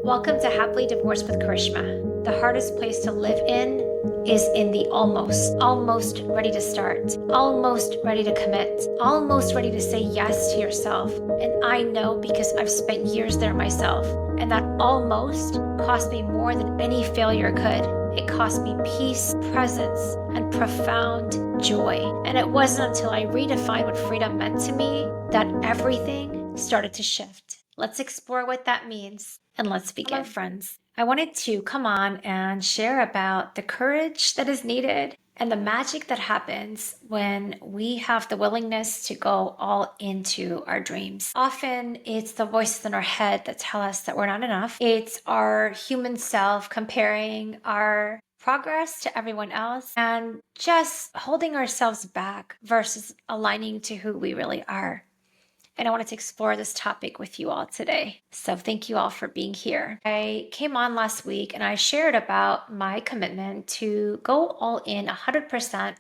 Welcome to Happily Divorced with Karishma. The hardest place to live in is in the almost ready to start, almost ready to commit, almost ready to say yes to yourself. And I know because I've spent years there myself. And that almost cost me more than any failure could. It cost me peace, presence, and profound joy. And it wasn't until I redefined what freedom meant to me that everything started to shift. Let's explore what that means and let's begin. Hello, friends. I wanted to come on and share about the courage that is needed and the magic that happens when we have the willingness to go all into our dreams. Often it's the voices in our head that tell us that we're not enough. It's our human self comparing our progress to everyone else and just holding ourselves back versus aligning to who we really are. And I wanted to explore this topic with you all today. So thank you all for being here. I came on last week and I shared about my commitment to go all in 100%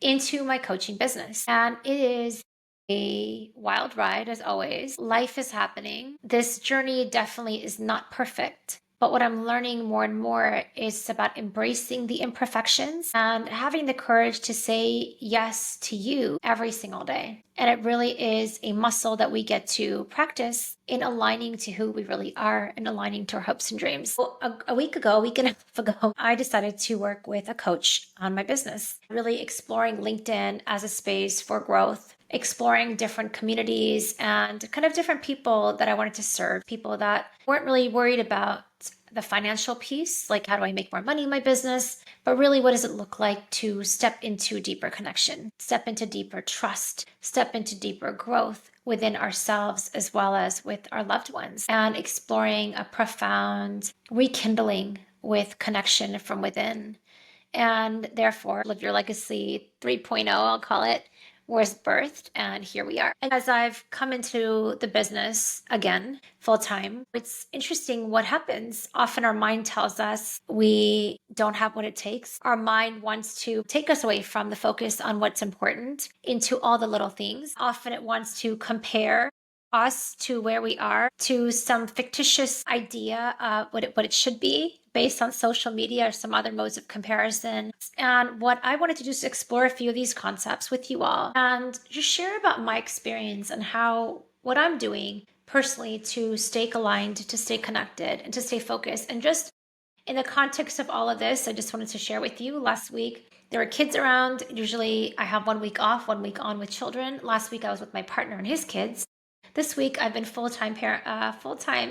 into my coaching business. And it is a wild ride as always. Life is happening. This journey definitely is not perfect. But what I'm learning more and more is about embracing the imperfections and having the courage to say yes to you every single day. And it really is a muscle that we get to practice in aligning to who we really are and aligning to our hopes and dreams. Well, a week and a half ago, I decided to work with a coach on my business, really exploring LinkedIn as a space for growth, exploring different communities and kind of different people that I wanted to serve, people that weren't really worried about the financial piece, like how do I make more money in my business, but really what does it look like to step into deeper connection, step into deeper trust, step into deeper growth within ourselves as well as with our loved ones, and exploring a profound rekindling with connection from within. And therefore, Live Your Legacy 3.0, I'll call it, was birthed, and here we are. And as I've come into the business again, full time, it's interesting what happens. Often our mind tells us we don't have what it takes. Our mind wants to take us away from the focus on what's important into all the little things. Often it wants to compare us to where we are to some fictitious idea of what it should be based on social media or some other modes of comparison. And what I wanted to do is explore a few of these concepts with you all and just share about my experience and how what I'm doing personally to stay aligned, to stay connected, and to stay focused. And just in the context of all of this, I just wanted to share with you last week, there were kids around. Usually I have 1 week off, 1 week on with children. Last week I was with my partner and his kids. This week I've been full-time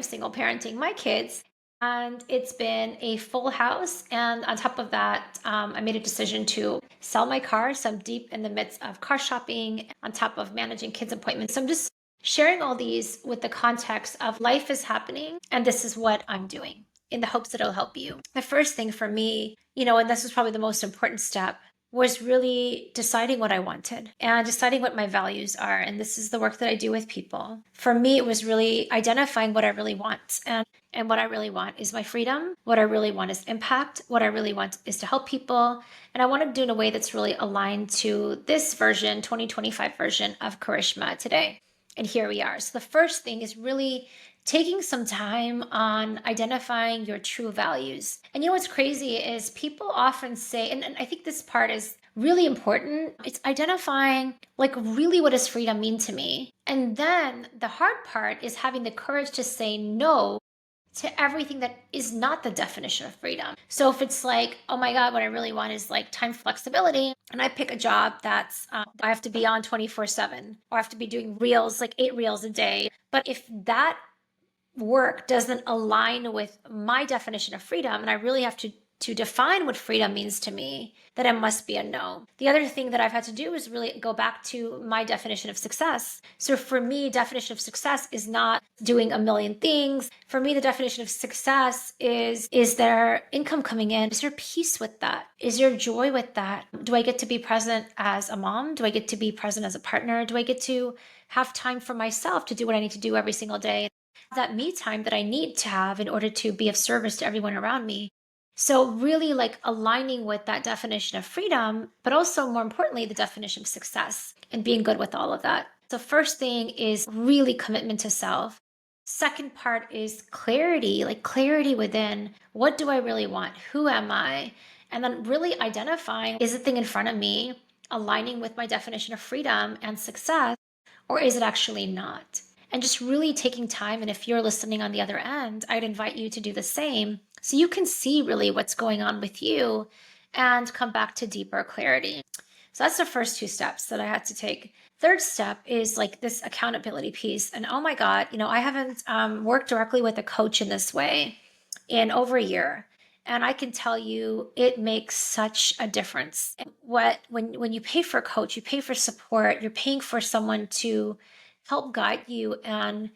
single parenting my kids, and it's been a full house. And on top of that, I made a decision to sell my car. So I'm deep in the midst of car shopping on top of managing kids' appointments. So I'm just sharing all these with the context of life is happening and this is what I'm doing in the hopes that it'll help you. The first thing for me, and this was probably the most important step, was really deciding what I wanted and deciding what my values are. And this is the work that I do with people. For me, it was really identifying what I really want. And what I really want is my freedom. What I really want is impact. What I really want is to help people. And I want to do it in a way that's really aligned to this version, 2025 version of Karishma today. And here we are. So the first thing is really taking some time on identifying your true values. And what's crazy is people often say, and I think this part is really important, it's identifying really what does freedom mean to me? And then the hard part is having the courage to say no to everything that is not the definition of freedom. So if it's oh my God, what I really want is time flexibility, and I pick a job that's, I have to be on 24/7, or I have to be doing reels, 8 reels a day. But if that work doesn't align with my definition of freedom, and I really have to define what freedom means to me, then it must be a no. The other thing that I've had to do is really go back to my definition of success. So for me, definition of success is not doing a million things. For me, the definition of success is there income coming in? Is there peace with that? Is there joy with that? Do I get to be present as a mom? Do I get to be present as a partner? Do I get to have time for myself to do what I need to do every single day? That me time that I need to have in order to be of service to everyone around me. So really aligning with that definition of freedom, but also more importantly, the definition of success and being good with all of that. So first thing is really commitment to self. Second part is clarity, like clarity within what do I really want? Who am I? And then really identifying, is the thing in front of me aligning with my definition of freedom and success, or is it actually not? And just really taking time. And if you're listening on the other end, I'd invite you to do the same so you can see really what's going on with you and come back to deeper clarity. So that's the first two steps that I had to take. Third step is like this accountability piece. And oh my God, I haven't worked directly with a coach in this way in over a year. And I can tell you it makes such a difference. When you pay for a coach, you pay for support, you're paying for someone to help guide you and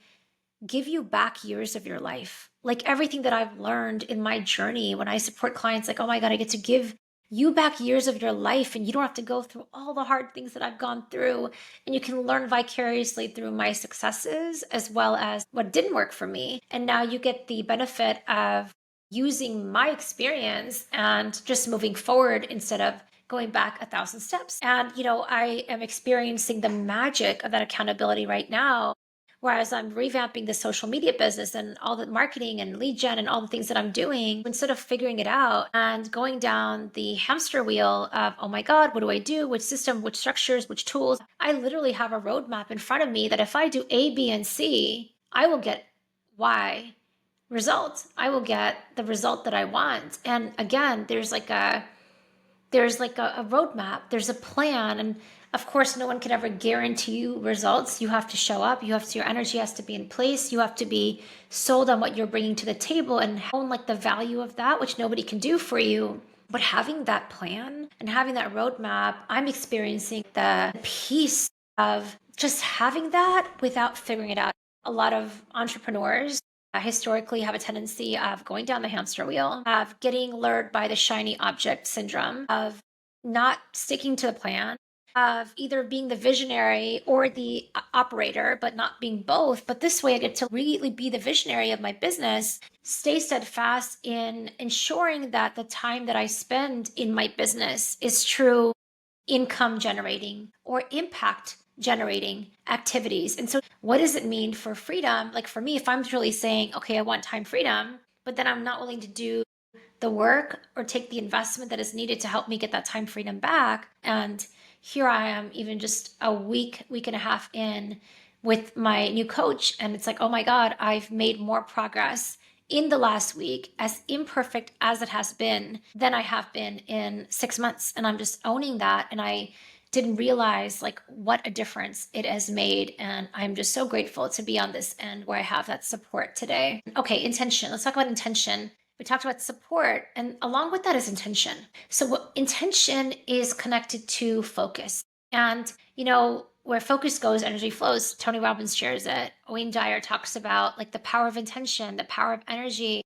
give you back years of your life. Like everything that I've learned in my journey when I support clients, like, oh my God, I get to give you back years of your life and you don't have to go through all the hard things that I've gone through. And you can learn vicariously through my successes as well as what didn't work for me. And now you get the benefit of using my experience and just moving forward instead of going back 1,000 steps. And, I am experiencing the magic of that accountability right now. Whereas I'm revamping the social media business and all the marketing and lead gen and all the things that I'm doing, instead of figuring it out and going down the hamster wheel of, oh my God, what do I do? Which system, which structures, which tools? I literally have a roadmap in front of me that if I do A, B, and C, I will get Y result. I will get the result that I want. And again, there's like a roadmap, there's a plan. And of course, no one can ever guarantee you results. You have to show up, your energy has to be in place, you have to be sold on what you're bringing to the table and own like the value of that, which nobody can do for you. But having that plan and having that roadmap, I'm experiencing the peace of just having that without figuring it out. A lot of entrepreneurs historically have a tendency of going down the hamster wheel, of getting lured by the shiny object syndrome, of not sticking to the plan, of either being the visionary or the operator, but not being both. But this way, I get to really be the visionary of my business, stay steadfast in ensuring that the time that I spend in my business is true income generating or impact generating activities. And so, what does it mean for freedom? Like for me, if I'm really saying, okay, I want time freedom, but then I'm not willing to do the work or take the investment that is needed to help me get that time freedom back. And here I am, even just a week and a half in with my new coach. And it's like, oh my God, I've made more progress in the last week, as imperfect as it has been, than I have been in 6 months. And I'm just owning that. And I didn't realize like what a difference it has made. And I'm just so grateful to be on this end where I have that support today. Okay, intention. Let's talk about intention. We talked about support, and along with that is intention. So intention is connected to focus. And, where focus goes, energy flows. Tony Robbins shares it. Wayne Dyer talks about like the power of intention, the power of energy.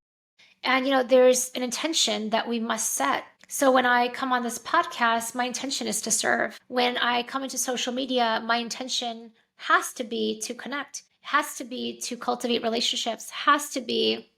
And, there's an intention that we must set. So when I come on this podcast, my intention is to serve. When I come into social media, my intention has to be to connect, has to be to cultivate relationships, has to be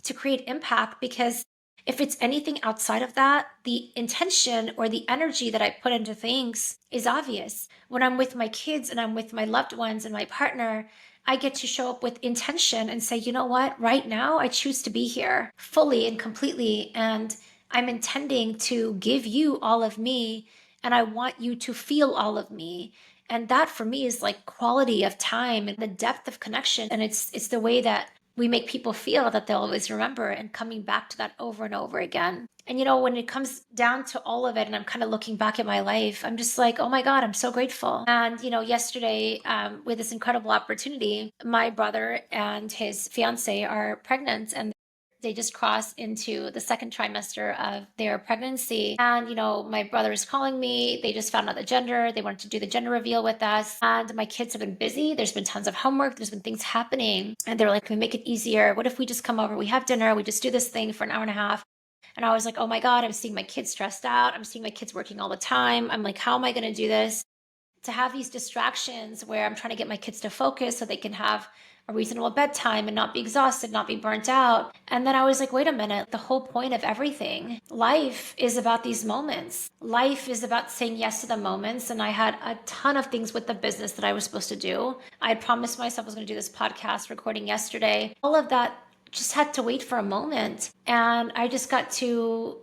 to create impact, because if it's anything outside of that, the intention or the energy that I put into things is obvious. When I'm with my kids and I'm with my loved ones and my partner, I get to show up with intention and say, you know what, right now I choose to be here fully and completely. And I'm intending to give you all of me. And I want you to feel all of me. And that for me is like quality of time and the depth of connection. And it's the way that we make people feel that they'll always remember, and coming back to that over and over again. And when it comes down to all of it, and I'm kind of looking back at my life, I'm just like, oh my God, I'm so grateful. And, yesterday, with this incredible opportunity, my brother and his fiance are pregnant, and they just crossed into the second trimester of their pregnancy. And, my brother is calling me. They just found out the gender. They wanted to do the gender reveal with us. And my kids have been busy. There's been tons of homework. There's been things happening. And they're like, can we make it easier? What if we just come over? We have dinner. We just do this thing for an hour and a half. And I was like, oh my God, I'm seeing my kids stressed out. I'm seeing my kids working all the time. I'm like, how am I going to do this? To have these distractions where I'm trying to get my kids to focus so they can have a reasonable bedtime and not be exhausted, not be burnt out. And then I was like, wait a minute, the whole point of everything, life is about these moments. Life is about saying yes to the moments. And I had a ton of things with the business that I was supposed to do. I had promised myself I was going to do this podcast recording yesterday. All of that just had to wait for a moment. And I just got to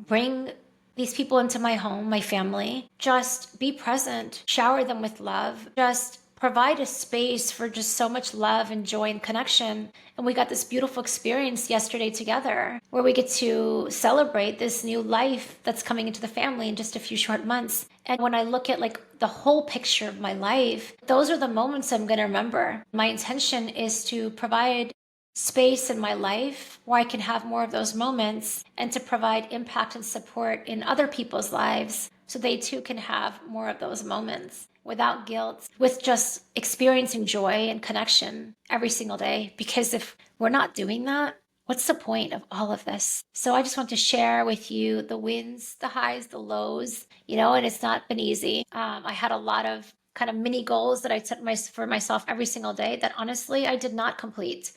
bring these people into my home, my family, just be present, shower them with love, just provide a space for just so much love and joy and connection. And we got this beautiful experience yesterday together where we get to celebrate this new life that's coming into the family in just a few short months. And when I look at like the whole picture of my life, those are the moments I'm going to remember. My intention is to provide space in my life where I can have more of those moments and to provide impact and support in other people's lives so they too can have more of those moments without guilt, with just experiencing joy and connection every single day. Because if we're not doing that, what's the point of all of this? So I just want to share with you the wins, the highs, the lows, and it's not been easy. I had a lot of kind of mini goals that I set for myself every single day that honestly I did not complete.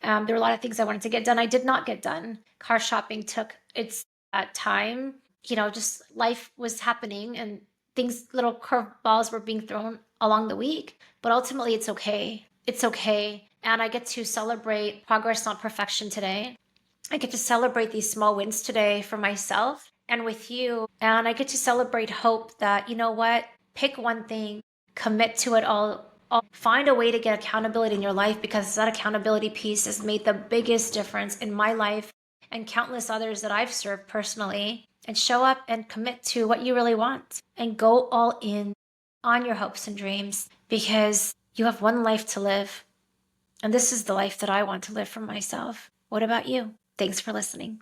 There were a lot of things I wanted to get done. I did not get done. Car shopping took its time. Just life was happening and things, little curveballs were being thrown along the week. But ultimately, it's okay. It's okay. And I get to celebrate progress, not perfection today. I get to celebrate these small wins today for myself and with you. And I get to celebrate hope that, you know what, pick one thing, commit to it all. Find a way to get accountability in your life, because that accountability piece has made the biggest difference in my life and countless others that I've served personally. And show up and commit to what you really want and go all in on your hopes and dreams, because you have one life to live. And this is the life that I want to live for myself. What about you? Thanks for listening.